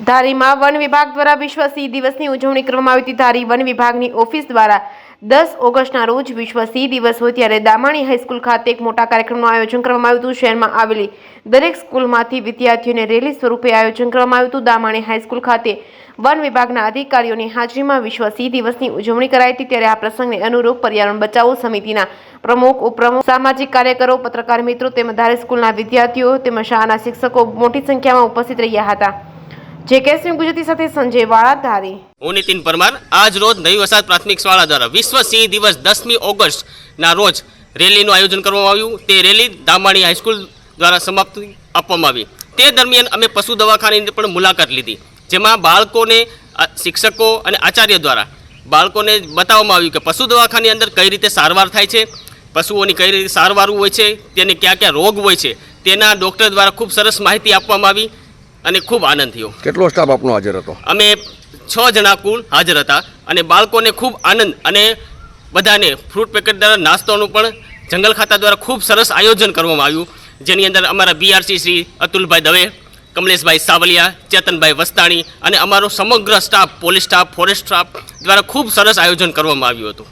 ધારીમાં one વિભાગ દ્વારા વિશ્વ સિંહ દિવસની ઉજવણી કરવામાં આવી હતી। ધારી વન વિભાગની ઓફિસ દ્વારા 10 ઓગસ્ટના રોજ વિશ્વ સિંહ દિવસ હોય ત્યારે દામાણી હાઈસ્કૂલ ખાતે એક મોટા કાર્યક્રમનું આયોજન કરવામાં આવ્યું હતું। શહેરમાં આવેલી દરેક સ્કૂલમાંથી વિદ્યાર્થીઓને રેલી સ્વરૂપે આયોજન કરવામાં આવ્યું હતું। દામાણી હાઈસ્કૂલ ખાતે વન વિભાગના અધિકારીઓની હાજરીમાં વિશ્વ સિંહ દિવસની ઉજવણી કરાઈ હતી। ત્યારે આ પ્રસંગને અનુરૂપ પર્યાવરણ બચાવો સમિતિના પ્રમુખ, ઉપપ્રમુખ, સામાજિક કાર્યકરો, પત્રકાર મિત્રો તેમજ ધારી સ્કૂલના વિદ્યાર્થીઓ તેમજ શાળાના શિક્ષકો મોટી સંખ્યામાં ઉપસ્થિત રહ્યા હતા। જેકેએસએમ ગુજરાતી સાથે સંજય વાળા, ધારી। હું નીતિન પરમાર। આજ રોજ નવી વસાહત પ્રાથમિક શાળા દ્વારા વિશ્વ સિંહ દિવસ 10મી ઓગસ્ટના રોજ રેલીનું આયોજન કરવામાં આવ્યું। તે રેલી દામાણી હાઈસ્કૂલ દ્વારા સમાપ્તિ આપવામાં આવી। તે દરમિયાન અમે પશુ દવાખાનાની પણ મુલાકાત લીધી, જેમાં બાળકોને શિક્ષકો અને આચાર્ય દ્વારા બાળકોને બતાવવામાં આવ્યું કે પશુ દવાખાનાની અંદર કઈ રીતે સારવાર થાય છે, પશુઓની કઈ રીતે સારવાર હોય છે, તેને ક્યાં ક્યાં રોગ હોય છે, તેના ડૉક્ટર દ્વારા ખૂબ સરસ માહિતી આપવામાં આવી અને ખૂબ આનંદ થયો। કેટલો સ્ટાફ આપનો હાજર હતો? અમે 6 જણા કુલ હાજર હતા અને બાળકોને ખૂબ આનંદ અને બધાને ફ્રૂટ પેકેટ દ્વારા નાસ્તાનું પણ જંગલ ખાતા દ્વારા ખૂબ સરસ આયોજન કરવામાં આવ્યું, જેની અંદર અમારા બીઆરસી શ્રી અતુલભાઈ દવે, કમલેશભાઈ સાવલિયા, ચેતનભાઈ વસ્તાણી અને અમારો સમગ્ર staff, police staff, forest staff દ્વારા ખૂબ સરસ આયોજન કરવામાં આવ્યું હતું।